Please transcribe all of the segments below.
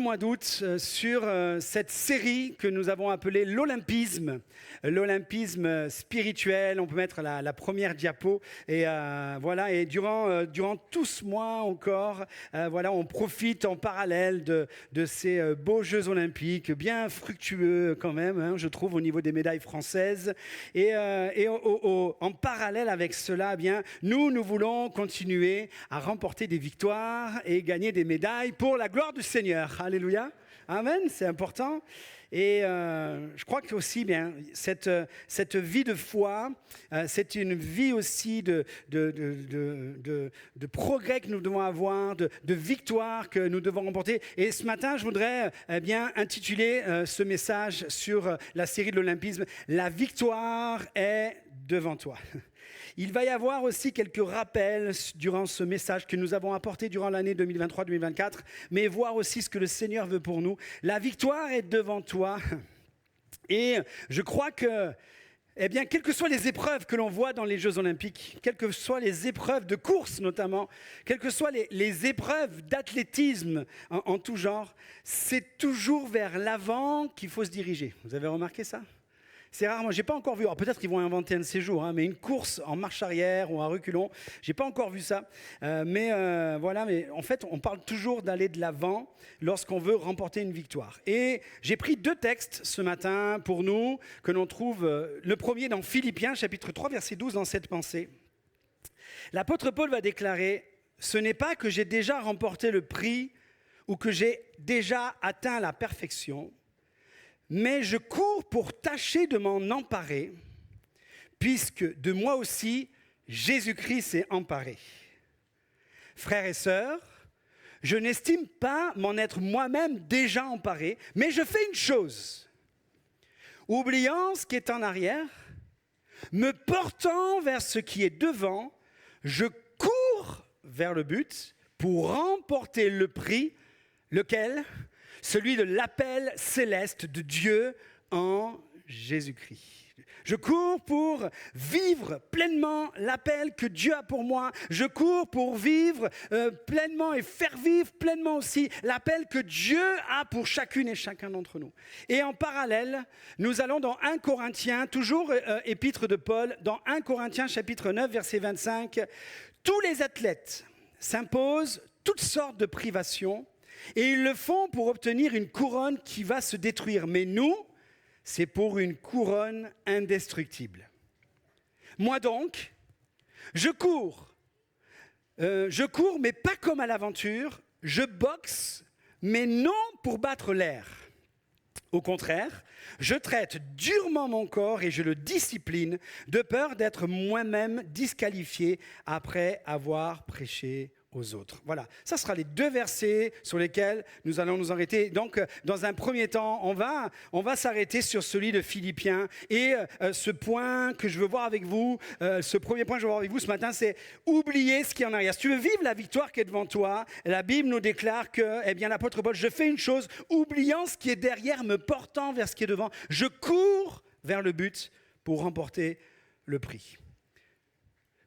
le mois d'août sur cette série que nous avons appelée l'Olympisme spirituel. On peut mettre la première diapo. Et voilà. Et durant tout ce mois encore, voilà, on profite en parallèle de ces beaux Jeux olympiques, bien fructueux quand même, hein, je trouve, au niveau des médailles françaises. Et en parallèle avec cela, eh bien, nous voulons continuer à remporter des victoires et gagner des médailles pour la gloire du Seigneur. Alléluia. Amen, c'est important. Et je crois que aussi, bien, cette vie de foi, c'est une vie aussi de progrès que nous devons avoir, de victoire que nous devons remporter. Et ce matin, je voudrais bien intituler ce message sur la série de l'Olympisme « La victoire est devant toi ». Il va y avoir aussi quelques rappels durant ce message que nous avons apporté durant l'année 2023-2024, mais voir aussi ce que le Seigneur veut pour nous. La victoire est devant toi. Et je crois que, eh bien, quelles que soient les épreuves que l'on voit dans les Jeux Olympiques, quelles que soient les épreuves de course notamment, quelles que soient les épreuves d'athlétisme en tout genre, c'est toujours vers l'avant qu'il faut se diriger. Vous avez remarqué ça ? C'est rare, moi j'ai pas encore vu, alors peut-être qu'ils vont inventer un de ces jours, hein, mais une course en marche arrière ou en reculons, j'ai pas encore vu ça. Mais en fait on parle toujours d'aller de l'avant lorsqu'on veut remporter une victoire. Et j'ai pris 2 textes ce matin pour nous, que l'on trouve, le premier dans Philippiens chapitre 3 verset 12 dans cette pensée. L'apôtre Paul va déclarer « Ce n'est pas que j'ai déjà remporté le prix ou que j'ai déjà atteint la perfection, mais je cours pour tâcher de m'en emparer, puisque de moi aussi, Jésus-Christ s'est emparé. Frères et sœurs, je n'estime pas m'en être moi-même déjà emparé, mais je fais une chose. Oubliant ce qui est en arrière, me portant vers ce qui est devant, je cours vers le but pour remporter le prix, lequel ? Celui de l'appel céleste de Dieu en Jésus-Christ. Je cours pour vivre pleinement l'appel que Dieu a pour moi. Je cours pour vivre pleinement et faire vivre pleinement aussi l'appel que Dieu a pour chacune et chacun d'entre nous. Et en parallèle, nous allons dans 1 Corinthiens, toujours épître de Paul, dans 1 Corinthiens chapitre 9, verset 25. Tous les athlètes s'imposent toutes sortes de privations, et ils le font pour obtenir une couronne qui va se détruire. Mais nous, c'est pour une couronne indestructible. Moi donc, je cours, mais pas comme à l'aventure. Je boxe, mais non pour battre l'air. Au contraire, je traite durement mon corps et je le discipline de peur d'être moi-même disqualifié après avoir prêché aux autres. Voilà, ça sera les 2 versets sur lesquels nous allons nous arrêter. Donc, dans un premier temps, on va s'arrêter sur celui de Philippiens. Et ce point que je veux voir avec vous, ce premier point que je veux voir avec vous ce matin, c'est oublier ce qui est en arrière. Si tu veux vivre la victoire qui est devant toi, la Bible nous déclare que, eh bien, l'apôtre Paul, je fais une chose, oubliant ce qui est derrière, me portant vers ce qui est devant. Je cours vers le but pour remporter le prix.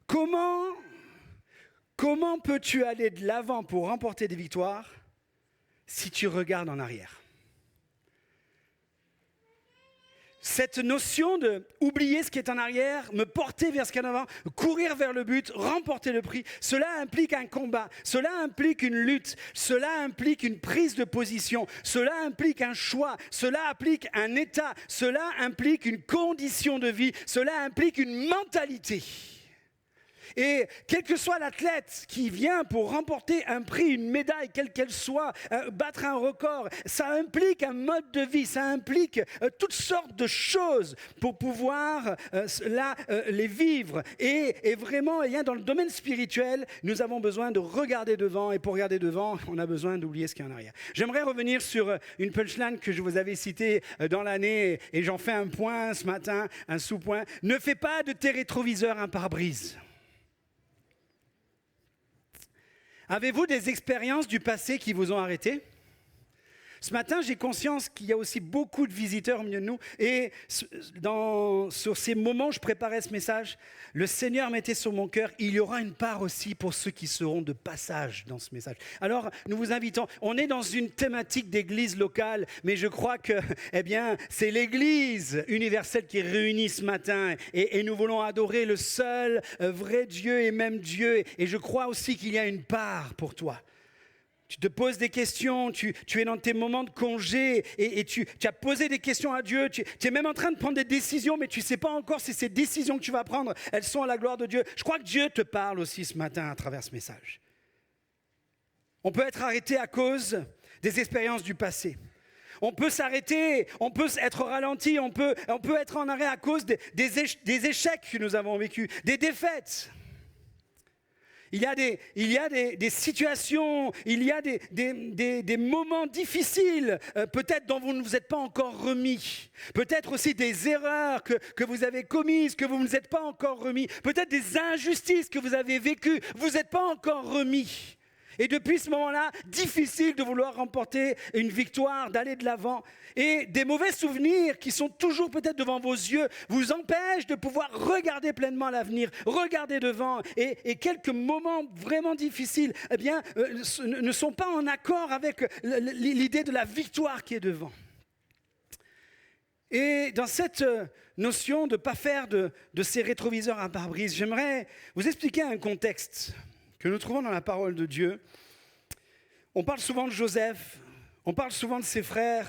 Comment peux-tu aller de l'avant pour remporter des victoires si tu regardes en arrière ? Cette notion de oublier ce qui est en arrière, me porter vers ce qui est en avant, courir vers le but, remporter le prix, cela implique un combat, cela implique une lutte, cela implique une prise de position, cela implique un choix, cela implique un état, cela implique une condition de vie, cela implique une mentalité. Et quel que soit l'athlète qui vient pour remporter un prix, une médaille, quelle qu'elle soit, battre un record, ça implique un mode de vie, ça implique toutes sortes de choses pour pouvoir les vivre. Et vraiment, dans le domaine spirituel, nous avons besoin de regarder devant. Et pour regarder devant, on a besoin d'oublier ce qui est en arrière. J'aimerais revenir sur une punchline que je vous avais citée dans l'année, et j'en fais un point ce matin, un sous-point. Ne fais pas de tes rétroviseurs un pare-brise. Avez-vous des expériences du passé qui vous ont arrêté ? Ce matin, j'ai conscience qu'il y a aussi beaucoup de visiteurs au milieu de nous. Et sur ces moments où je préparais ce message, le Seigneur mettait sur mon cœur, il y aura une part aussi pour ceux qui seront de passage dans ce message. Alors, nous vous invitons, on est dans une thématique d'église locale, mais je crois que, c'est l'église universelle qui est réunie ce matin. Et nous voulons adorer le seul vrai Dieu et même Dieu. Et je crois aussi qu'il y a une part pour toi. Tu te poses des questions, tu es dans tes moments de congé et tu as posé des questions à Dieu. Tu es même en train de prendre des décisions, mais tu ne sais pas encore si ces décisions que tu vas prendre, elles sont à la gloire de Dieu. Je crois que Dieu te parle aussi ce matin à travers ce message. On peut être arrêté à cause des expériences du passé. On peut s'arrêter, on peut être ralenti, on peut être en arrêt à cause des échecs que nous avons vécus, des défaites. Il y a des situations, il y a des moments difficiles, peut-être dont vous ne vous êtes pas encore remis. Peut-être aussi des erreurs que vous avez commises, que vous ne vous êtes pas encore remis. Peut-être des injustices que vous avez vécues, vous n'êtes pas encore remis. Et depuis ce moment-là, difficile de vouloir remporter une victoire, d'aller de l'avant. Et des mauvais souvenirs qui sont toujours peut-être devant vos yeux vous empêchent de pouvoir regarder pleinement l'avenir, regarder devant. Et quelques moments vraiment difficiles ne sont pas en accord avec l'idée de la victoire qui est devant. Et dans cette notion de ne pas faire de ces rétroviseurs un pare-brise, j'aimerais vous expliquer un contexte que nous trouvons dans la parole de Dieu. On parle souvent de Joseph, on parle souvent de ses frères.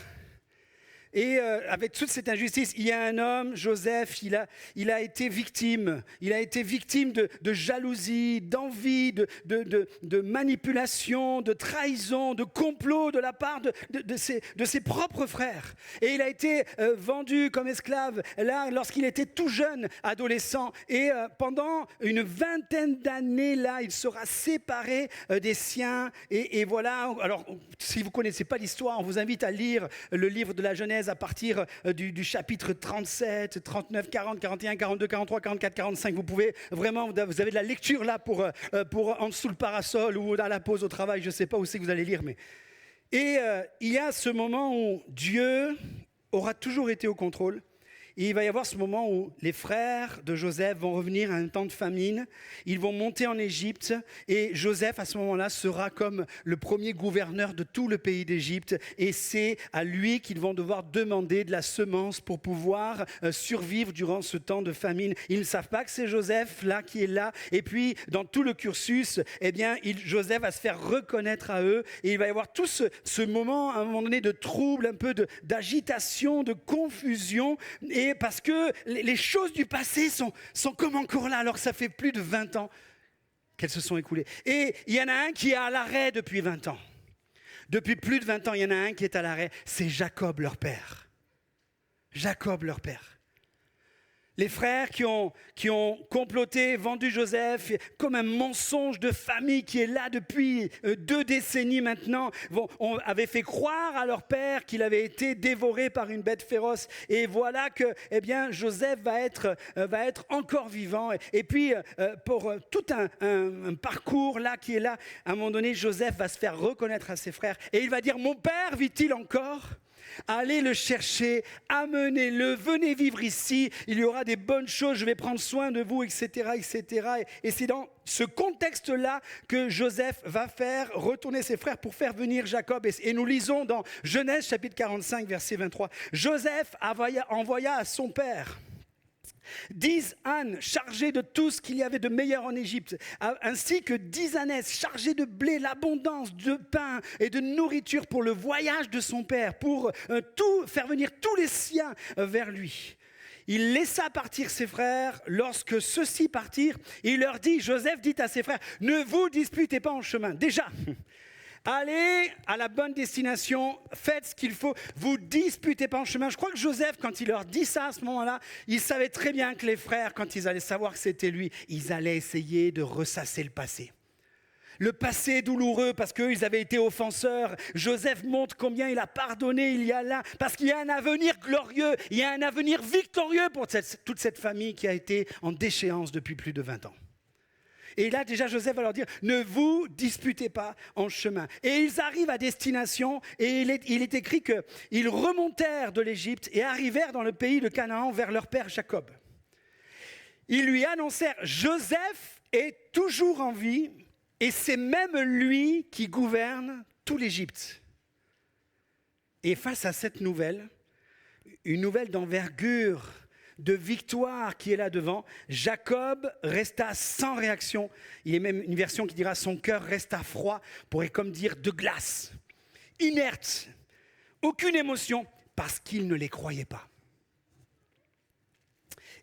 Et avec toute cette injustice, il y a un homme, Joseph, il a été victime. Il a été victime de jalousie, d'envie, de manipulation, de trahison, de complot de la part de ses propres frères. Et il a été vendu comme esclave là lorsqu'il était tout jeune, adolescent. Et pendant une vingtaine d'années, là, il sera séparé des siens. Et voilà, alors si vous ne connaissez pas l'histoire, on vous invite à lire le livre de la Genèse à partir du chapitre 37, 39, 40, 41, 42, 43, 44, 45. Vous pouvez vraiment, vous avez de la lecture là pour en dessous le parasol ou à la pause au travail, je ne sais pas où c'est que vous allez lire. Et il y a ce moment où Dieu aura toujours été au contrôle. Et il va y avoir ce moment où les frères de Joseph vont revenir à un temps de famine. Ils vont monter en Égypte et Joseph, à ce moment-là, sera comme le premier gouverneur de tout le pays d'Égypte. Et c'est à lui qu'ils vont devoir demander de la semence pour pouvoir survivre durant ce temps de famine. Ils ne savent pas que c'est Joseph là qui est là. Et puis, dans tout le cursus, Joseph va se faire reconnaître à eux. Et il va y avoir tout ce moment, à un moment donné, de trouble, un peu d'agitation, de confusion. Et parce que les choses du passé sont comme encore là, alors que ça fait plus de 20 ans qu'elles se sont écoulées. Et il y en a un qui est à l'arrêt depuis 20 ans. Depuis plus de 20 ans, il y en a un qui est à l'arrêt. C'est Jacob, leur père. Jacob, leur père. Les frères qui ont comploté, vendu Joseph comme un mensonge de famille qui est là depuis 2 décennies maintenant, avaient fait croire à leur père qu'il avait été dévoré par une bête féroce. Et voilà que Joseph va être encore vivant. Et puis, pour tout un parcours là qui est là, à un moment donné, Joseph va se faire reconnaître à ses frères. Et il va dire, mon père vit-il encore ? Allez le chercher, amenez-le, venez vivre ici, il y aura des bonnes choses, je vais prendre soin de vous, etc. etc. Et c'est dans ce contexte-là que Joseph va faire retourner ses frères pour faire venir Jacob. Et nous lisons dans Genèse chapitre 45, verset 23. Joseph envoya à son père 10 ânes chargés de tout ce qu'il y avait de meilleur en Égypte, ainsi que 10 ânesses chargées de blé, l'abondance de pain et de nourriture pour le voyage de son père, pour faire venir tous les siens vers lui. Il laissa partir ses frères. Lorsque ceux-ci partirent, il leur dit, Joseph dit à ses frères, ne vous disputez pas en chemin. Déjà, allez à la bonne destination, faites ce qu'il faut, vous disputez pas en chemin. Je crois que Joseph, quand il leur dit ça à ce moment-là, il savait très bien que les frères, quand ils allaient savoir que c'était lui, ils allaient essayer de ressasser le passé. Le passé toute parce qu'ils avaient été offenseurs. Joseph montre combien il a pardonné il y a là, parce qu'il y a un avenir glorieux, il y a un avenir victorieux pour toute cette famille qui a été en déchéance depuis plus de 20 ans. Et là, déjà, Joseph va leur dire, ne vous disputez pas en chemin. Et ils arrivent à destination, et il est écrit qu'ils remontèrent de l'Égypte et arrivèrent dans le pays de Canaan vers leur père Jacob. Ils lui annoncèrent, Joseph est toujours en vie, et c'est même lui qui gouverne tout l'Égypte. Et face à cette nouvelle, une nouvelle d'envergure, de victoire qui est là devant, Jacob resta sans réaction. Il y a même une version qui dira son cœur resta froid, pourrait comme dire de glace, inerte, aucune émotion, parce qu'il ne les croyait pas.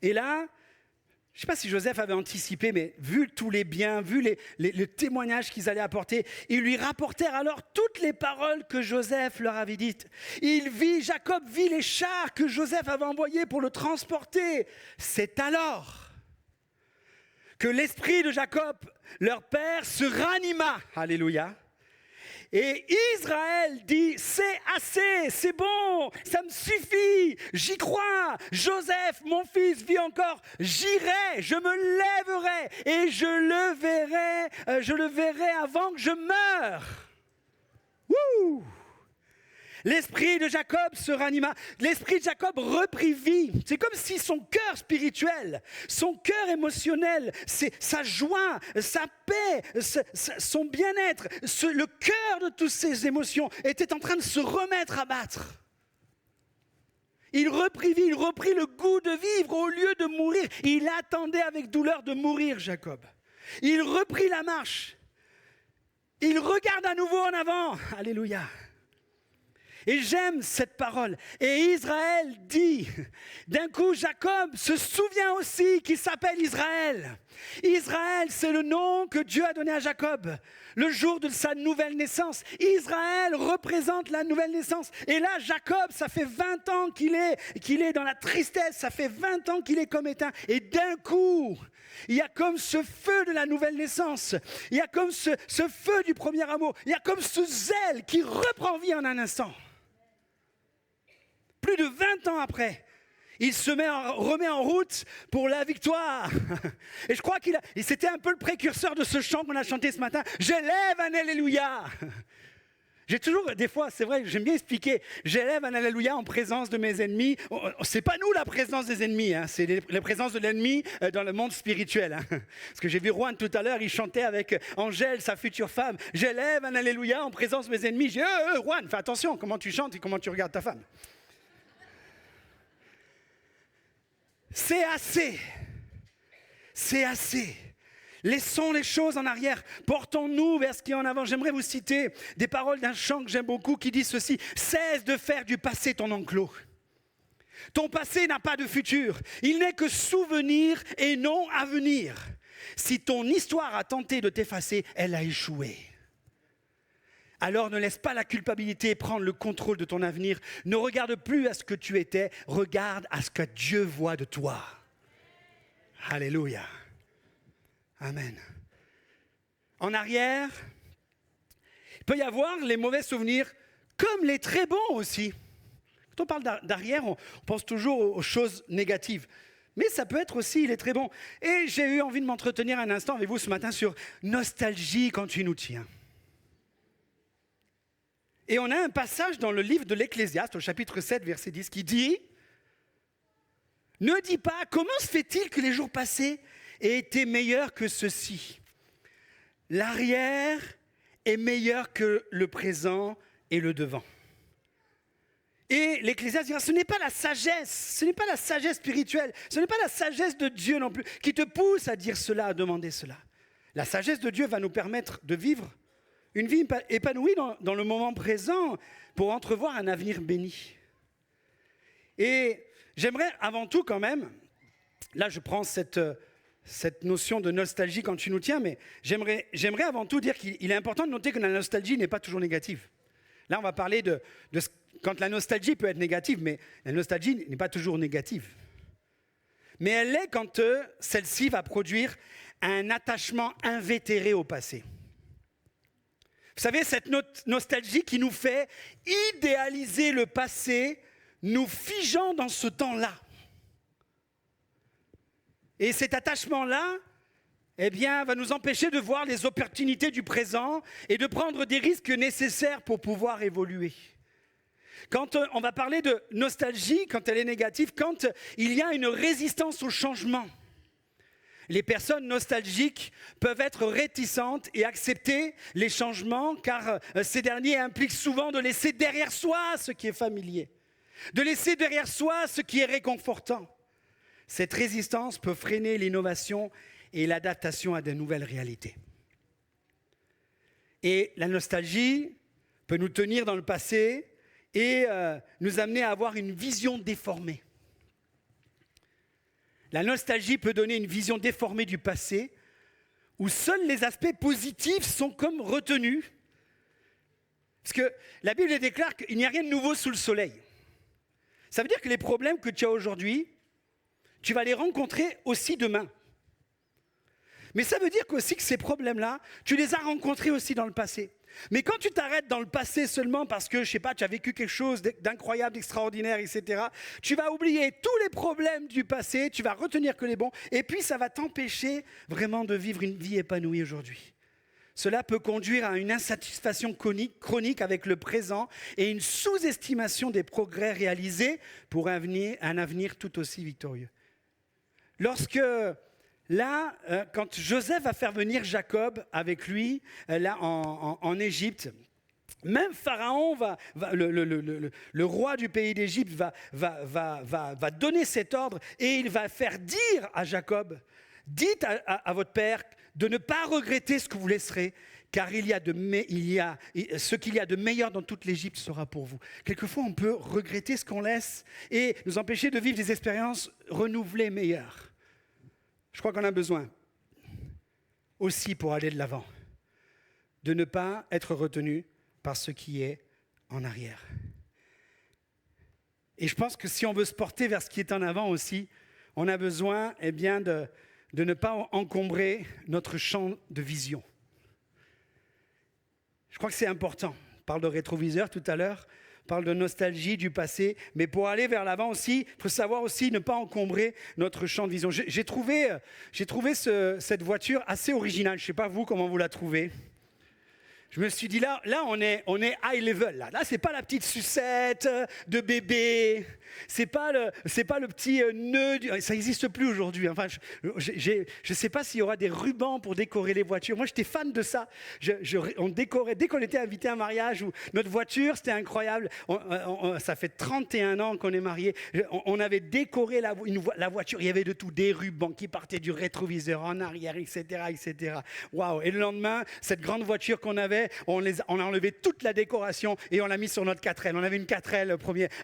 Et là, je ne sais pas si Joseph avait anticipé, mais vu tous les biens, vu les témoignages qu'ils allaient apporter, ils lui rapportèrent alors toutes les paroles que Joseph leur avait dites. Jacob vit les chars que Joseph avait envoyés pour le transporter. C'est alors que l'esprit de Jacob, leur père, se ranima. Alléluia. Et Israël dit, c'est assez, c'est bon, ça me suffit, j'y crois. Joseph, mon fils, vit encore, j'irai, je me lèverai et je le verrai avant que je meure. Wouh! L'esprit de Jacob se ranima. L'esprit de Jacob reprit vie. C'est comme si son cœur spirituel, son cœur émotionnel, sa joie, sa paix, son bien-être, le cœur de toutes ces émotions était en train de se remettre à battre. Il reprit vie, il reprit le goût de vivre au lieu de mourir. Il attendait avec douleur de mourir, Jacob. Il reprit la marche. Il regarde à nouveau en avant. Alléluia. Et j'aime cette parole. Et Israël dit, d'un coup Jacob se souvient aussi qu'il s'appelle Israël. Israël, c'est le nom que Dieu a donné à Jacob, le jour de sa nouvelle naissance. Israël représente la nouvelle naissance. Et là, Jacob, ça fait 20 ans qu'il est dans la tristesse, ça fait 20 ans qu'il est comme éteint. Et d'un coup, il y a comme ce feu de la nouvelle naissance, il y a comme ce feu du premier amour, il y a comme ce zèle qui reprend vie en un instant. Plus de 20 ans après, il se remet en route pour la victoire. Et je crois c'était un peu le précurseur de ce chant qu'on a chanté ce matin. J'élève un Alléluia. J'ai toujours, des fois, c'est vrai, j'aime bien expliquer. J'élève un Alléluia en présence de mes ennemis. C'est pas nous la présence des ennemis, hein, c'est la présence de l'ennemi dans le monde spirituel. Hein. Parce que j'ai vu Juan tout à l'heure, il chantait avec Angèle, sa future femme. J'élève un Alléluia en présence de mes ennemis. J'ai dit, Juan, fais attention, comment tu chantes et comment tu regardes ta femme. C'est assez. C'est assez. Laissons les choses en arrière. Portons-nous vers ce qui est en avant. J'aimerais vous citer des paroles d'un chant que j'aime beaucoup qui dit ceci. Cesse de faire du passé ton enclos. Ton passé n'a pas de futur. Il n'est que souvenir et non avenir. Si ton histoire a tenté de t'effacer, elle a échoué. Alors ne laisse pas la culpabilité prendre le contrôle de ton avenir. Ne regarde plus à ce que tu étais, regarde à ce que Dieu voit de toi. Alléluia. Amen. En arrière, il peut y avoir les mauvais souvenirs comme les très bons aussi. Quand on parle d'arrière, on pense toujours aux choses négatives. Mais ça peut être aussi les très bons. Et j'ai eu envie de m'entretenir un instant avec vous ce matin sur nostalgie quand tu nous tiens. Et on a un passage dans le livre de l'Ecclésiaste, au chapitre 7, verset 10, qui dit « Ne dis pas, comment se fait-il que les jours passés aient été meilleurs que ceux-ci? L'arrière est meilleur que le présent et le devant. » Et l'Ecclésiaste dira, ce n'est pas la sagesse spirituelle, ce n'est pas la sagesse de Dieu non plus qui te pousse à dire cela, à demander cela. La sagesse de Dieu va nous permettre de vivre une vie épanouie dans le moment présent pour entrevoir un avenir béni. Et j'aimerais avant tout quand même, là je prends cette notion de nostalgie quand tu nous tiens, mais j'aimerais avant tout dire qu'il est important de noter que la nostalgie n'est pas toujours négative. Là on va parler quand la nostalgie peut être négative, mais la nostalgie n'est pas toujours négative. Mais elle l'est quand celle-ci va produire un attachement invétéré au passé. Vous savez, cette nostalgie qui nous fait idéaliser le passé, nous figeant dans ce temps-là. Et cet attachement-là, eh bien, va nous empêcher de voir les opportunités du présent et de prendre des risques nécessaires pour pouvoir évoluer. Quand on va parler de nostalgie, quand elle est négative, quand il y a une résistance au changement, les personnes nostalgiques peuvent être réticentes et accepter les changements car ces derniers impliquent souvent de laisser derrière soi ce qui est familier, de laisser derrière soi ce qui est réconfortant. Cette résistance peut freiner l'innovation et l'adaptation à de nouvelles réalités. Et la nostalgie peut nous tenir dans le passé et nous amener à avoir une vision déformée. La nostalgie peut donner une vision déformée du passé où seuls les aspects positifs sont comme retenus. Parce que la Bible déclare qu'il n'y a rien de nouveau sous le soleil. Ça veut dire que les problèmes que tu as aujourd'hui, tu vas les rencontrer aussi demain. Mais ça veut dire aussi que ces problèmes-là, tu les as rencontrés aussi dans le passé. Mais quand tu t'arrêtes dans le passé seulement parce que, je sais pas, tu as vécu quelque chose d'incroyable, d'extraordinaire, etc., tu vas oublier tous les problèmes du passé, tu vas retenir que les bons, et puis ça va t'empêcher vraiment de vivre une vie épanouie aujourd'hui. Cela peut conduire à une insatisfaction chronique avec le présent et une sous-estimation des progrès réalisés pour un avenir tout aussi victorieux. Là, quand Joseph va faire venir Jacob avec lui, là en Égypte, même Pharaon, le roi du pays d'Égypte, va donner cet ordre et il va faire dire à Jacob, dites à votre père de ne pas regretter ce que vous laisserez, car ce qu'il y a de meilleur dans toute l'Égypte sera pour vous. Quelquefois, on peut regretter ce qu'on laisse et nous empêcher de vivre des expériences renouvelées meilleures. Je crois qu'on a besoin aussi pour aller de l'avant, de ne pas être retenu par ce qui est en arrière. Et je pense que si on veut se porter vers ce qui est en avant aussi, on a besoin de ne pas encombrer notre champ de vision. Je crois que c'est important. On parle de rétroviseur tout à l'heure. Parle de nostalgie du passé, mais pour aller vers l'avant aussi, il faut savoir aussi ne pas encombrer notre champ de vision. J'ai trouvé cette voiture assez originale. Je ne sais pas vous, comment vous la trouvez. Je me suis dit, là on est high level. Là, c'est pas la petite sucette de bébé. C'est pas le petit nœud. Ça n'existe plus aujourd'hui. Enfin, je sais pas s'il y aura des rubans pour décorer les voitures. Moi, j'étais fan de ça. On décorait. Dès qu'on était invité à un mariage, ou notre voiture, c'était incroyable. Ça fait 31 ans qu'on est mariés. On avait décoré la voiture. Il y avait de tout. Des rubans qui partaient du rétroviseur en arrière, etc., etc. Waouh. Et le lendemain, cette grande voiture qu'on avait, on a enlevé toute la décoration et on l'a mis sur notre 4L. On avait une 4L,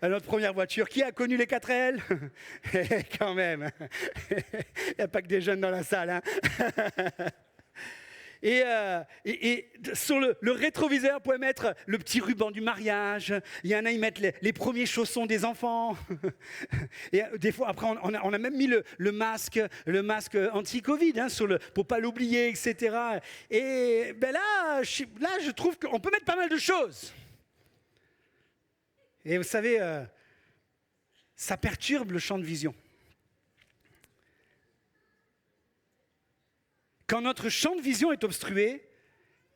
notre première voiture. Qui a connu les 4L? Quand même. Il n'y a pas que des jeunes dans la salle. Hein. Et sur le rétroviseur, vous pouvez mettre le petit ruban du mariage. Il y en a, ils mettent les premiers chaussons des enfants. Et des fois, après, on a même mis le masque anti-Covid pour pas l'oublier, etc. Et là, je trouve qu'on peut mettre pas mal de choses. Et vous savez, ça perturbe le champ de vision. Quand notre champ de vision est obstrué,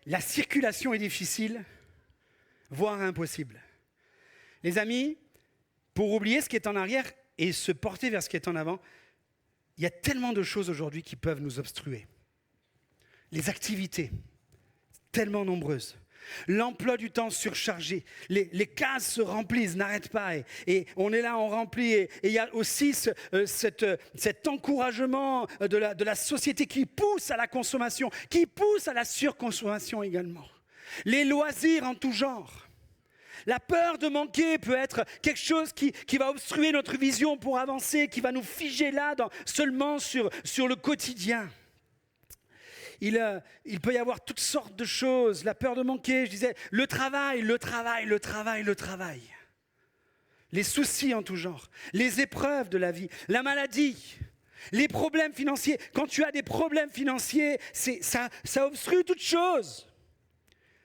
la circulation est difficile, voire impossible. Les amis, pour oublier ce qui est en arrière et se porter vers ce qui est en avant, il y a tellement de choses aujourd'hui qui peuvent nous obstruer. Les activités, tellement nombreuses. L'emploi du temps surchargé, les cases se remplissent, n'arrêtent pas et on est là, on remplit et il y a aussi cet encouragement de la société qui pousse à la consommation, qui pousse à la surconsommation également. Les loisirs en tout genre. La peur de manquer peut être quelque chose qui va obstruer notre vision pour avancer, qui va nous figer là seulement sur le quotidien. Il peut y avoir toutes sortes de choses, la peur de manquer, je disais, le travail. Les soucis en tout genre, les épreuves de la vie, la maladie, les problèmes financiers. Quand tu as des problèmes financiers, ça obstrue toute chose.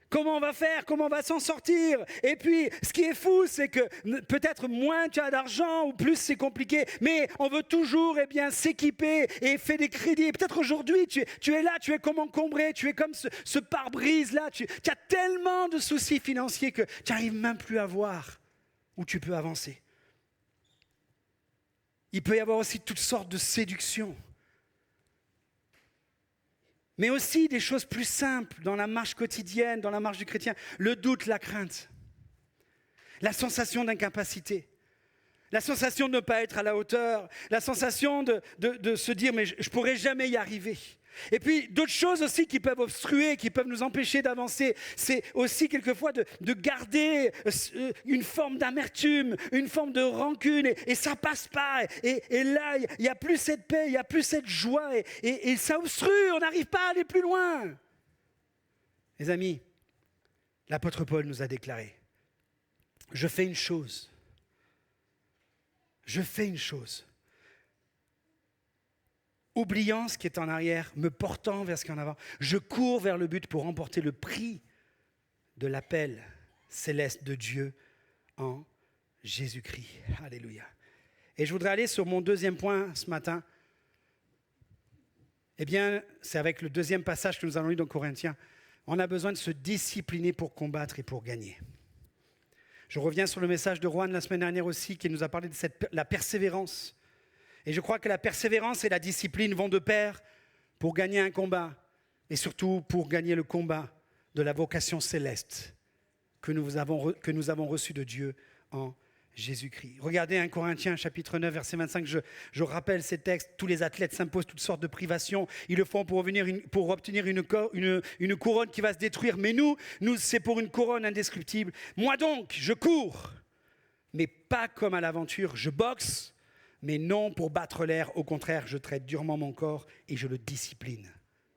Comment on va faire? Comment on va s'en sortir? Et puis, ce qui est fou, c'est que peut-être moins tu as d'argent ou plus c'est compliqué, mais on veut toujours s'équiper et faire des crédits. Et peut-être aujourd'hui, tu es là, tu es comme encombré, tu es comme ce pare-brise-là. Tu as tellement de soucis financiers que tu n'arrives même plus à voir où tu peux avancer. Il peut y avoir aussi toutes sortes de séductions. Mais aussi des choses plus simples dans la marche quotidienne, dans la marche du chrétien. Le doute, la crainte, la sensation d'incapacité, la sensation de ne pas être à la hauteur, la sensation de se dire « mais je ne pourrai jamais y arriver ». Et puis d'autres choses aussi qui peuvent obstruer, qui peuvent nous empêcher d'avancer, c'est aussi quelquefois de garder une forme d'amertume, une forme de rancune, et ça passe pas. Et là, il n'y a plus cette paix, il n'y a plus cette joie, et ça obstrue, on n'arrive pas à aller plus loin. Les amis, l'apôtre Paul nous a déclaré, je fais une chose, oubliant ce qui est en arrière, me portant vers ce qui est en avant, je cours vers le but pour remporter le prix de l'appel céleste de Dieu en Jésus-Christ. Alléluia. Et je voudrais aller sur mon deuxième point ce matin. Eh bien, c'est avec le deuxième passage que nous allons lire dans Corinthiens. On a besoin de se discipliner pour combattre et pour gagner. Je reviens sur le message de Juan la semaine dernière aussi, qui nous a parlé de la persévérance. Et je crois que la persévérance et la discipline vont de pair pour gagner un combat et surtout pour gagner le combat de la vocation céleste que nous avons reçue de Dieu en Jésus-Christ. Regardez 1 Corinthiens chapitre 9 verset 25, je rappelle ces textes, tous les athlètes s'imposent toutes sortes de privations, ils le font pour obtenir une couronne qui va se détruire, mais nous c'est pour une couronne indestructible. Moi donc, je cours, mais pas comme à l'aventure, je boxe, mais non pour battre l'air, au contraire, je traite durement mon corps et je le discipline.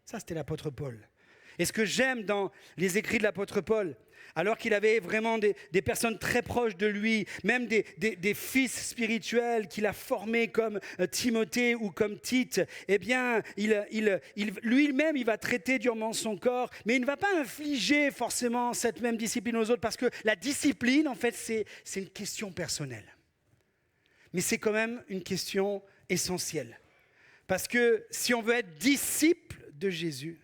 Ça, c'était l'apôtre Paul. Et ce que j'aime dans les écrits de l'apôtre Paul, alors qu'il avait vraiment des personnes très proches de lui, même des fils spirituels qu'il a formés comme Timothée ou comme Tite, eh bien, lui-même, il va traiter durement son corps, mais il ne va pas infliger forcément cette même discipline aux autres, parce que la discipline, en fait, c'est une question personnelle. Mais c'est quand même une question essentielle. Parce que si on veut être disciple de Jésus,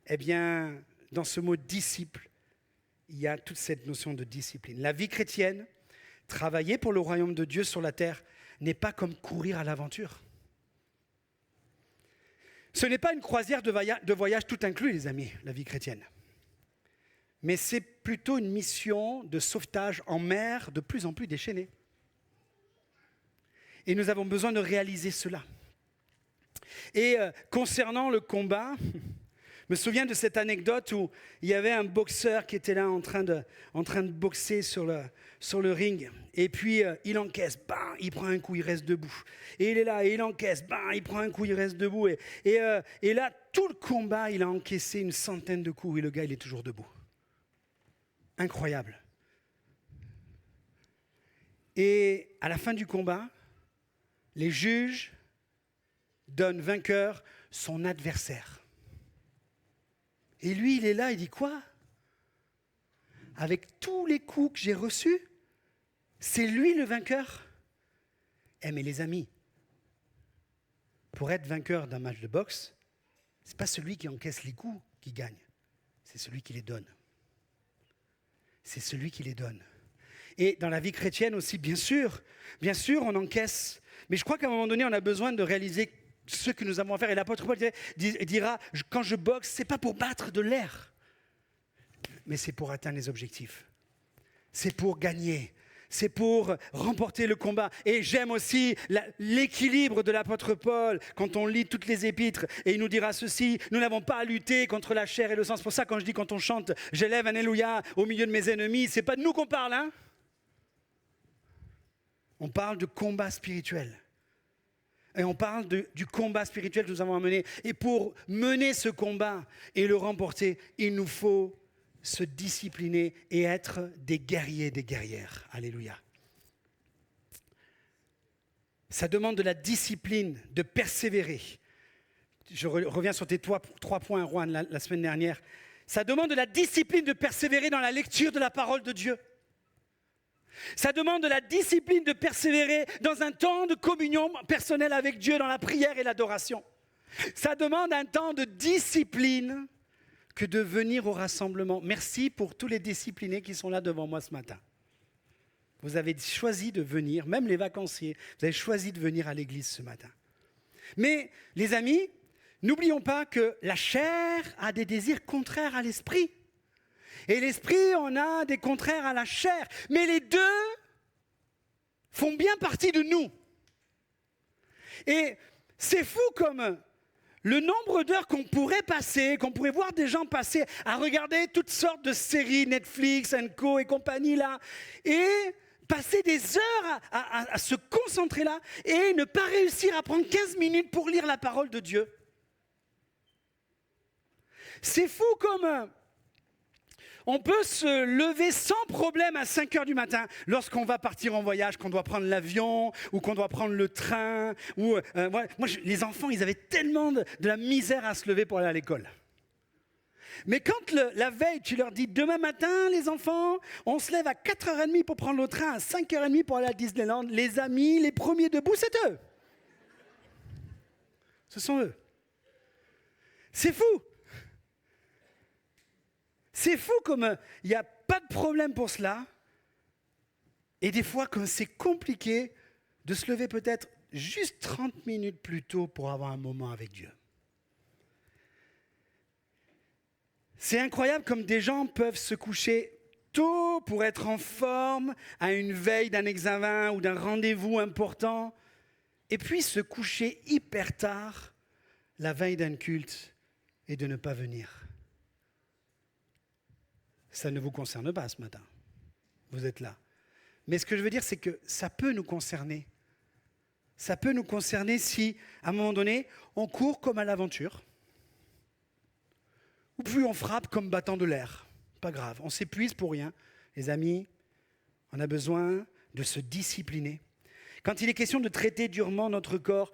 eh bien, dans ce mot disciple, il y a toute cette notion de discipline. La vie chrétienne, travailler pour le royaume de Dieu sur la terre, n'est pas comme courir à l'aventure. Ce n'est pas une croisière de voyage tout inclus, les amis, la vie chrétienne. Mais c'est plutôt une mission de sauvetage en mer de plus en plus déchaînée. Et nous avons besoin de réaliser cela. Et concernant le combat, je me souviens de cette anecdote où il y avait un boxeur qui était là en train de boxer sur le ring. Et puis il encaisse, bam, il prend un coup, il reste debout. Et il est là, et il encaisse, bam, il prend un coup, il reste debout. Et là, tout le combat, il a encaissé une centaine de coups et le gars, il est toujours debout. Incroyable. Et à la fin du combat, les juges donnent vainqueur son adversaire. Et lui, il est là, il dit quoi? Avec tous les coups que j'ai reçus, c'est lui le vainqueur? Eh mais les amis, pour être vainqueur d'un match de boxe, ce n'est pas celui qui encaisse les coups qui gagne, c'est celui qui les donne. C'est celui qui les donne. Et dans la vie chrétienne aussi, bien sûr, on encaisse. Mais je crois qu'à un moment donné, on a besoin de réaliser ce que nous avons à faire. Et l'apôtre Paul dira, quand je boxe, ce n'est pas pour battre de l'air, mais c'est pour atteindre les objectifs. C'est pour gagner. C'est pour remporter le combat. Et j'aime aussi l'équilibre de l'apôtre Paul quand on lit toutes les épîtres. Et il nous dira ceci, nous n'avons pas à lutter contre la chair et le sang. C'est pour ça quand je dis, quand on chante « J'élève un Alléluia au milieu de mes ennemis », ce n'est pas de nous qu'on parle, hein. On parle de combat spirituel. Et on parle du combat spirituel que nous avons à mener. Et pour mener ce combat et le remporter, il nous faut se discipliner et être des guerriers, des guerrières. Alléluia. Ça demande de la discipline, de persévérer. Je reviens sur tes trois points, Juan, la semaine dernière. Ça demande de la discipline de persévérer dans la lecture de la parole de Dieu. Ça demande de la discipline de persévérer dans un temps de communion personnelle avec Dieu, dans la prière et l'adoration. Ça demande un temps de discipline que de venir au rassemblement. Merci pour tous les disciplinés qui sont là devant moi ce matin. Vous avez choisi de venir, même les vacanciers, vous avez choisi de venir à l'église ce matin. Mais les amis, n'oublions pas que la chair a des désirs contraires à l'esprit. Et l'esprit, on a des contraires à la chair. Mais les deux font bien partie de nous. Et c'est fou comme le nombre d'heures qu'on pourrait passer, qu'on pourrait voir des gens passer à regarder toutes sortes de séries, Netflix, Co et compagnie là, et passer des heures à se concentrer là et ne pas réussir à prendre 15 minutes pour lire la parole de Dieu. C'est fou comme on peut se lever sans problème à 5 heures du matin lorsqu'on va partir en voyage, qu'on doit prendre l'avion ou qu'on doit prendre le train. Les enfants, ils avaient tellement de la misère à se lever pour aller à l'école. Mais quand la veille, tu leur dis, demain matin, les enfants, on se lève à 4h30 pour prendre le train, à 5h30 pour aller à Disneyland, les amis, les premiers debout, c'est eux. Ce sont eux. C'est fou. C'est fou comme il n'y a pas de problème pour cela. Et des fois, comme c'est compliqué de se lever peut-être juste 30 minutes plus tôt pour avoir un moment avec Dieu. C'est incroyable comme des gens peuvent se coucher tôt pour être en forme à une veille d'un examen ou d'un rendez-vous important, et puis se coucher hyper tard la veille d'un culte et de ne pas venir. Ça ne vous concerne pas ce matin. Vous êtes là. Mais ce que je veux dire, c'est que ça peut nous concerner. Ça peut nous concerner si, à un moment donné, on court comme à l'aventure, ou puis on frappe comme battant de l'air. Pas grave, on s'épuise pour rien. Les amis, on a besoin de se discipliner. Quand il est question de traiter durement notre corps,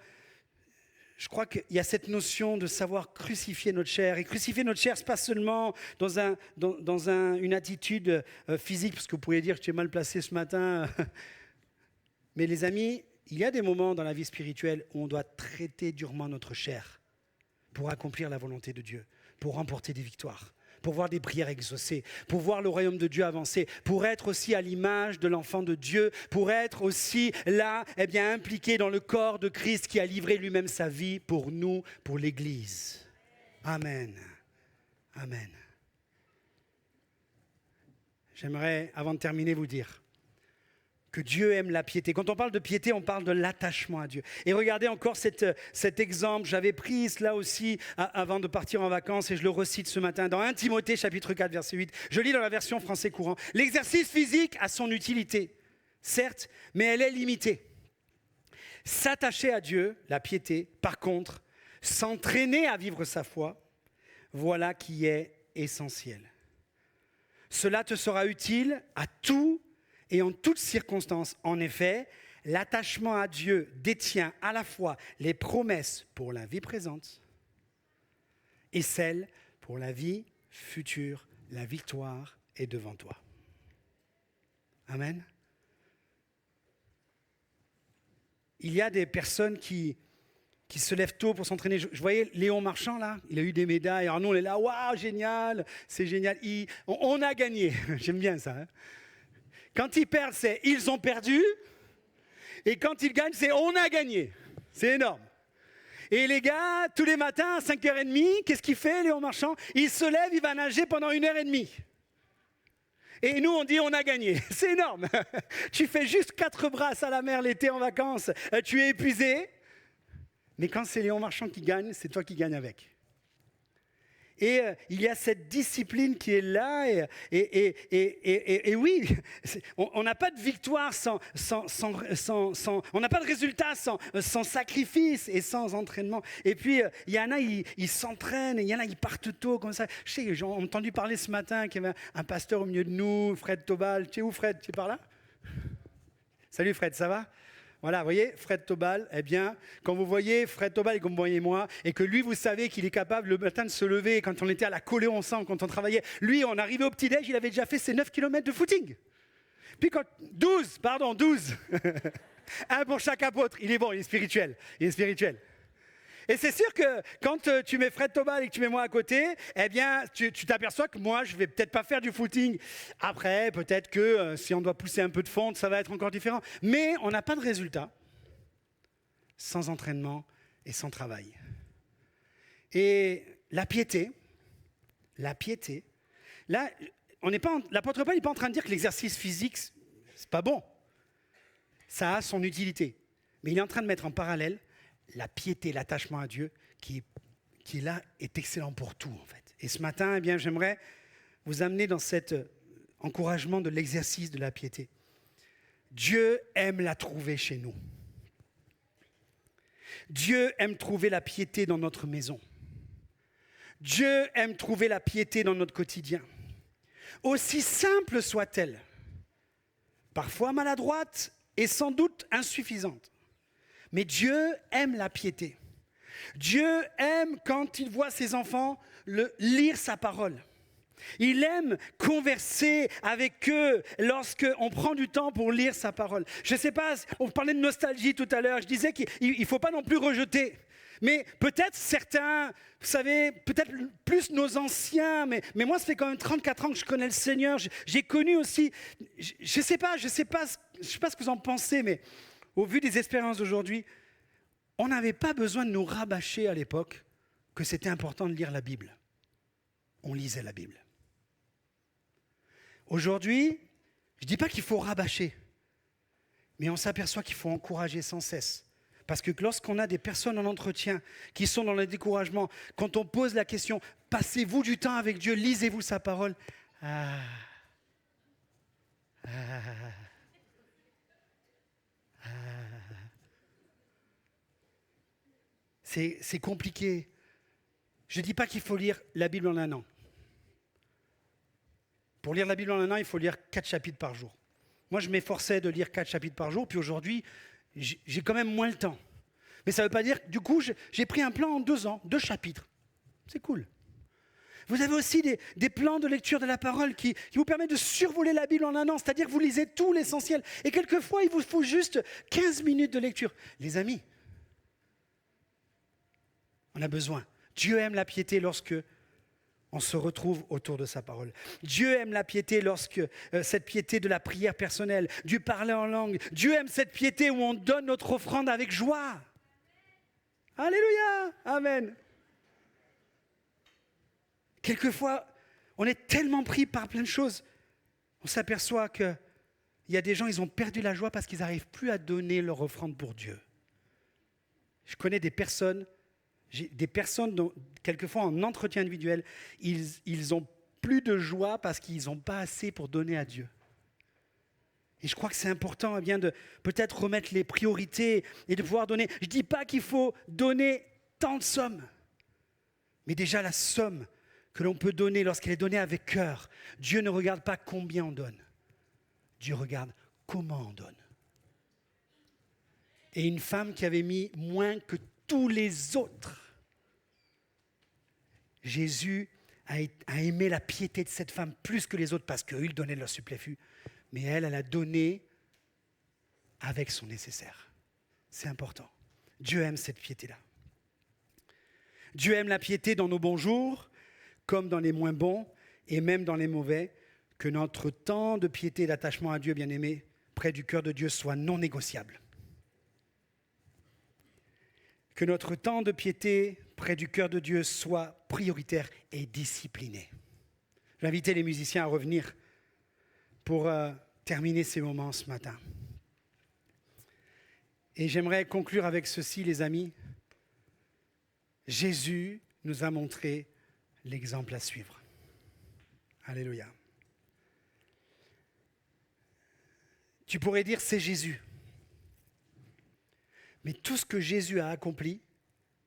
je crois qu'il y a cette notion de savoir crucifier notre chair. Et crucifier notre chair, ce n'est pas seulement dans une attitude physique, parce que vous pourriez dire que tu es mal placé ce matin. Mais les amis, il y a des moments dans la vie spirituelle où on doit traiter durement notre chair pour accomplir la volonté de Dieu, pour remporter des victoires, pour voir des prières exaucées, pour voir le royaume de Dieu avancer, pour être aussi à l'image de l'enfant de Dieu, pour être aussi là, impliqué dans le corps de Christ qui a livré lui-même sa vie pour nous, pour l'Église. Amen. Amen. J'aimerais, avant de terminer, vous dire que Dieu aime la piété. Quand on parle de piété, on parle de l'attachement à Dieu. Et regardez encore cet exemple. J'avais pris cela aussi avant de partir en vacances et je le recite ce matin dans 1 Timothée chapitre 4 verset 8. Je lis dans la version français courant. L'exercice physique a son utilité, certes, mais elle est limitée. S'attacher à Dieu, la piété, par contre, s'entraîner à vivre sa foi, voilà qui est essentiel. Cela te sera utile à tout et en toutes circonstances. En effet, l'attachement à Dieu détient à la fois les promesses pour la vie présente et celles pour la vie future. La victoire est devant toi. Amen. Il y a des personnes qui se lèvent tôt pour s'entraîner. Je voyais Léon Marchand là, il a eu des médailles. Alors nous on est là, waouh, génial, c'est génial. On a gagné, j'aime bien ça. Hein. Quand ils perdent, c'est ils ont perdu. Et quand ils gagnent, c'est on a gagné. C'est énorme. Et les gars, tous les matins à 5h30, qu'est-ce qu'il fait, Léon Marchand? Il se lève, il va nager pendant 1h30. Et nous, on dit on a gagné. C'est énorme. Tu fais juste 4 brasses à la mer l'été en vacances. Tu es épuisé. Mais quand c'est Léon Marchand qui gagne, c'est toi qui gagnes avec. Et il y a cette discipline qui est là. Et oui, on n'a pas de victoire on n'a pas de résultat sans sacrifice et sans entraînement. Et puis, il y en a, ils s'entraînent, et il y en a, ils partent tôt comme ça. Je sais, j'ai entendu parler ce matin qu'il y avait un pasteur au milieu de nous, Fred Tobal. Tu es où, Fred? Tu es par là? Salut, Fred, ça va? Voilà, vous voyez, Fred Tobal, eh bien, quand vous voyez Fred Tobal et que vous me voyez moi, et que lui, vous savez qu'il est capable le matin de se lever, quand on était à la collée ensemble, quand on travaillait, lui, on arrivait au petit-déj, il avait déjà fait ses 9 km de footing. Puis quand... 12. Un pour chaque apôtre. Il est bon, il est spirituel. Et c'est sûr que quand tu mets Fred Tobal et que tu mets moi à côté, eh bien, tu t'aperçois que moi, je ne vais peut-être pas faire du footing. Après, peut-être que si on doit pousser un peu de fonte, ça va être encore différent. Mais on n'a pas de résultat sans entraînement et sans travail. Et la piété, là, l'apôtre Paul n'est pas en train de dire que l'exercice physique, c'est pas bon. Ça a son utilité. Mais il est en train de mettre en parallèle la piété, l'attachement à Dieu, qui là est excellent pour tout, en fait. Et ce matin, eh bien, j'aimerais vous amener dans cet encouragement de l'exercice de la piété. Dieu aime la trouver chez nous. Dieu aime trouver la piété dans notre maison. Dieu aime trouver la piété dans notre quotidien. Aussi simple soit-elle, parfois maladroite et sans doute insuffisante. Mais Dieu aime la piété. Dieu aime quand il voit ses enfants lire sa parole. Il aime converser avec eux lorsqu'on prend du temps pour lire sa parole. Je ne sais pas, on parlait de nostalgie tout à l'heure, je disais qu'il ne faut pas non plus rejeter. Mais peut-être certains, vous savez, peut-être plus nos anciens, mais moi ça fait quand même 34 ans que je connais le Seigneur, j'ai connu aussi, je ne sais pas ce que vous en pensez, mais au vu des expériences d'aujourd'hui, on n'avait pas besoin de nous rabâcher à l'époque que c'était important de lire la Bible. On lisait la Bible. Aujourd'hui, je ne dis pas qu'il faut rabâcher, mais on s'aperçoit qu'il faut encourager sans cesse. Parce que lorsqu'on a des personnes en entretien qui sont dans le découragement, quand on pose la question, passez-vous du temps avec Dieu, lisez-vous sa parole. C'est compliqué. Je ne dis pas qu'il faut lire la Bible en un an. Pour lire la Bible en un an, il faut lire 4 chapitres par jour. Moi, je m'efforçais de lire 4 chapitres par jour, puis aujourd'hui, j'ai quand même moins le temps. Mais ça ne veut pas dire, du coup, j'ai pris un plan en 2 ans, 2 chapitres. C'est cool. Vous avez aussi des plans de lecture de la parole qui vous permettent de survoler la Bible en un an, c'est-à-dire que vous lisez tout l'essentiel. Et quelquefois, il vous faut juste 15 minutes de lecture. Les amis, on a besoin. Dieu aime la piété lorsque on se retrouve autour de sa parole. Dieu aime la piété lorsque cette piété de la prière personnelle, du parler en langue. Dieu aime cette piété où on donne notre offrande avec joie. Alléluia, amen. Quelquefois, on est tellement pris par plein de choses, on s'aperçoit qu'il y a des gens, ils ont perdu la joie parce qu'ils n'arrivent plus à donner leur offrande pour Dieu. Je connais des personnes dont, quelquefois en entretien individuel, ils ont plus de joie parce qu'ils n'ont pas assez pour donner à Dieu. Et je crois que c'est important bien de peut-être remettre les priorités et de pouvoir donner. Je ne dis pas qu'il faut donner tant de sommes, mais déjà la somme que l'on peut donner lorsqu'elle est donnée avec cœur. Dieu ne regarde pas combien on donne. Dieu regarde comment on donne. Et une femme qui avait mis moins que tous les autres, Jésus a aimé la piété de cette femme plus que les autres parce qu'eux, ils donnaient leur suppléfut. Mais elle a donné avec son nécessaire. C'est important. Dieu aime cette piété-là. Dieu aime la piété dans nos bons jours, comme dans les moins bons, et même dans les mauvais, que notre temps de piété et d'attachement à Dieu, bien-aimé, près du cœur de Dieu, soit non négociable. Que notre temps de piété près du cœur de Dieu soit prioritaire et discipliné. Je vais inviter les musiciens à revenir pour terminer ces moments ce matin. Et j'aimerais conclure avec ceci, les amis. Jésus nous a montré l'exemple à suivre. Alléluia. Tu pourrais dire, c'est Jésus. Mais tout ce que Jésus a accompli,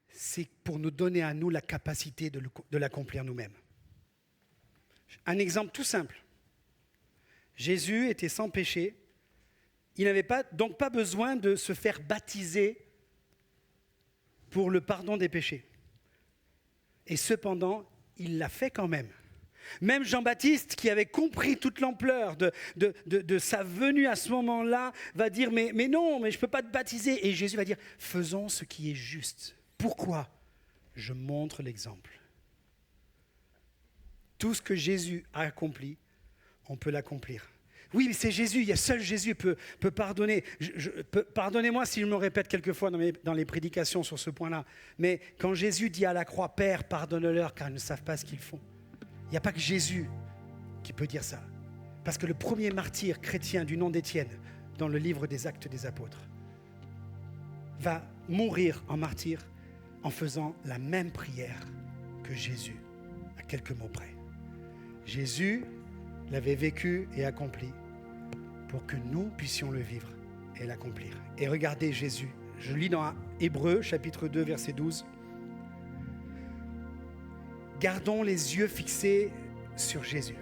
c'est pour nous donner à nous la capacité de l'accomplir nous-mêmes. Un exemple tout simple. Jésus était sans péché il n'avait donc pas besoin de se faire baptiser pour le pardon des péchés. Et cependant, il l'a fait quand même. Même Jean-Baptiste, qui avait compris toute l'ampleur de sa venue à ce moment-là, va dire mais non, mais je ne peux pas te baptiser. Et Jésus va dire, faisons ce qui est juste. Pourquoi ? Je montre l'exemple. Tout ce que Jésus a accompli, on peut l'accomplir. Oui, mais c'est Jésus, il y a seul Jésus peut pardonner. Pardonnez-moi si je me répète quelquefois dans les prédications sur ce point-là. Mais quand Jésus dit à la croix, « Père, pardonne-leur car ils ne savent pas ce qu'ils font », il n'y a pas que Jésus qui peut dire ça. Parce que le premier martyr chrétien du nom d'Étienne, dans le livre des Actes des Apôtres, va mourir en martyr en faisant la même prière que Jésus, à quelques mots près. Jésus l'avait vécu et accompli pour que nous puissions le vivre et l'accomplir. Et regardez Jésus, je lis dans Hébreux chapitre 2 verset 12. Gardons les yeux fixés sur Jésus,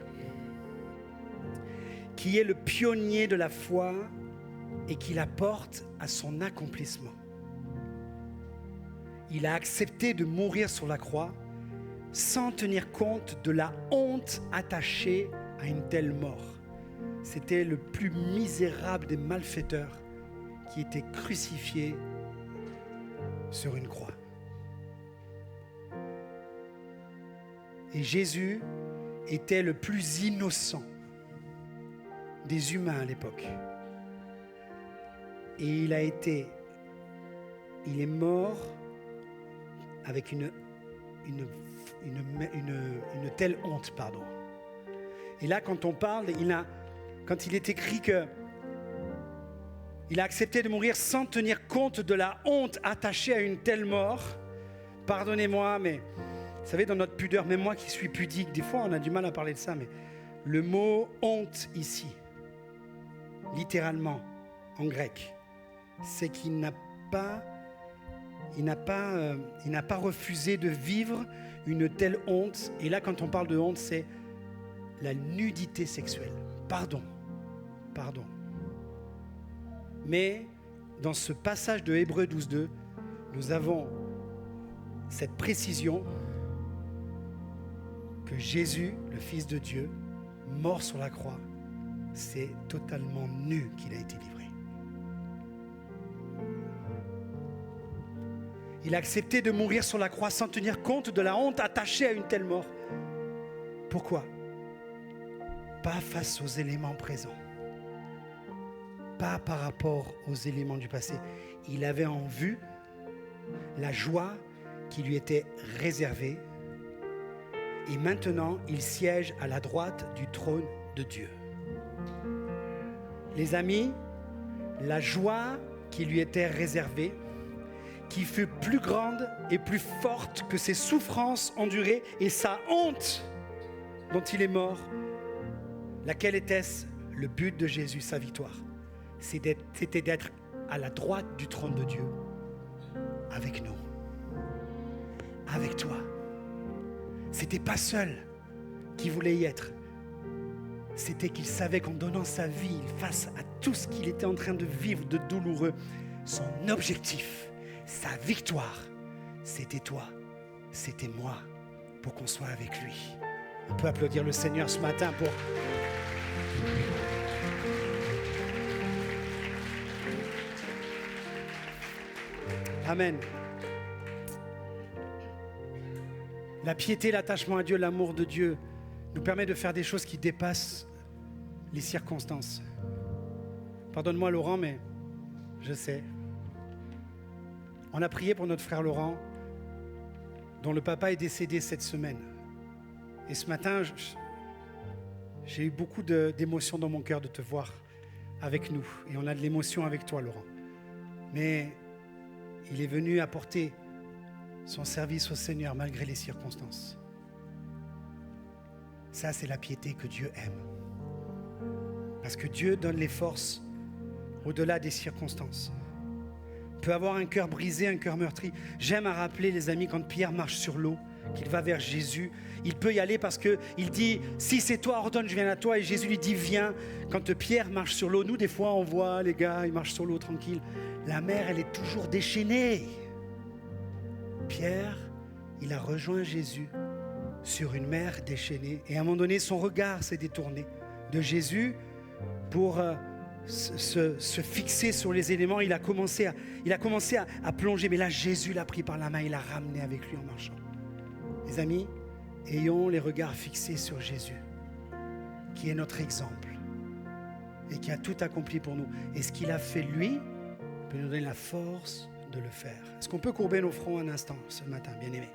qui est le pionnier de la foi et qui la porte à son accomplissement. Il a accepté de mourir sur la croix sans tenir compte de la honte attachée à une telle mort. C'était le plus misérable des malfaiteurs qui était crucifié sur une croix. Et Jésus était le plus innocent des humains à l'époque. Et il est mort avec une telle honte, pardon. Et là, quand on parle, quand il est écrit que il a accepté de mourir sans tenir compte de la honte attachée à une telle mort, pardonnez-moi, mais vous savez, dans notre pudeur, même moi qui suis pudique, des fois on a du mal à parler de ça, mais le mot honte ici, littéralement, en grec, c'est qu'il n'a pas refusé de vivre une telle honte. Et là, quand on parle de honte, c'est la nudité sexuelle. Pardon. Mais dans ce passage de Hébreux 12.2, nous avons cette précision que Jésus, le Fils de Dieu, mort sur la croix, c'est totalement nu qu'il a été livré. Il a accepté de mourir sur la croix sans tenir compte de la honte attachée à une telle mort. Pourquoi ? Pas face aux éléments présents. Pas par rapport aux éléments du passé. Il avait en vue la joie qui lui était réservée. Et maintenant, il siège à la droite du trône de Dieu. Les amis, la joie qui lui était réservée, qui fut plus grande et plus forte que ses souffrances endurées et sa honte dont il est mort, laquelle était-ce le but de Jésus, sa victoire? C'était d'être à la droite du trône de Dieu, avec nous, avec toi. C'était pas seul qu'il voulait y être. C'était qu'il savait qu'en donnant sa vie face à tout ce qu'il était en train de vivre de douloureux, son objectif, sa victoire, c'était toi, c'était moi, pour qu'on soit avec lui. On peut applaudir le Seigneur ce matin pour... Amen. La piété, l'attachement à Dieu, l'amour de Dieu nous permet de faire des choses qui dépassent les circonstances. Pardonne-moi Laurent, mais je sais. On a prié pour notre frère Laurent, dont le papa est décédé cette semaine. Et ce matin, j'ai eu beaucoup d'émotions dans mon cœur de te voir avec nous. Et on a de l'émotion avec toi, Laurent. Mais il est venu apporter son service au Seigneur malgré les circonstances. Ça, c'est la piété que Dieu aime. Parce que Dieu donne les forces au-delà des circonstances. On peut avoir un cœur brisé, un cœur meurtri. J'aime à rappeler, les amis, quand Pierre marche sur l'eau, qu'il va vers Jésus. Il peut y aller parce qu'il dit, si c'est toi, ordonne, je viens à toi. Et Jésus lui dit, viens. Quand Pierre marche sur l'eau, nous des fois on voit les gars, ils marchent sur l'eau tranquille. La mer, elle est toujours déchaînée. Pierre, il a rejoint Jésus sur une mer déchaînée. Et à un moment donné, son regard s'est détourné de Jésus pour se fixer sur les éléments. Il a commencé à plonger. Mais là, Jésus l'a pris par la main, il l'a ramené avec lui en marchant. Les amis, ayons les regards fixés sur Jésus, qui est notre exemple et qui a tout accompli pour nous. Et ce qu'il a fait lui peut nous donner la force de le faire. Est-ce qu'on peut courber nos fronts un instant ce matin, bien-aimés?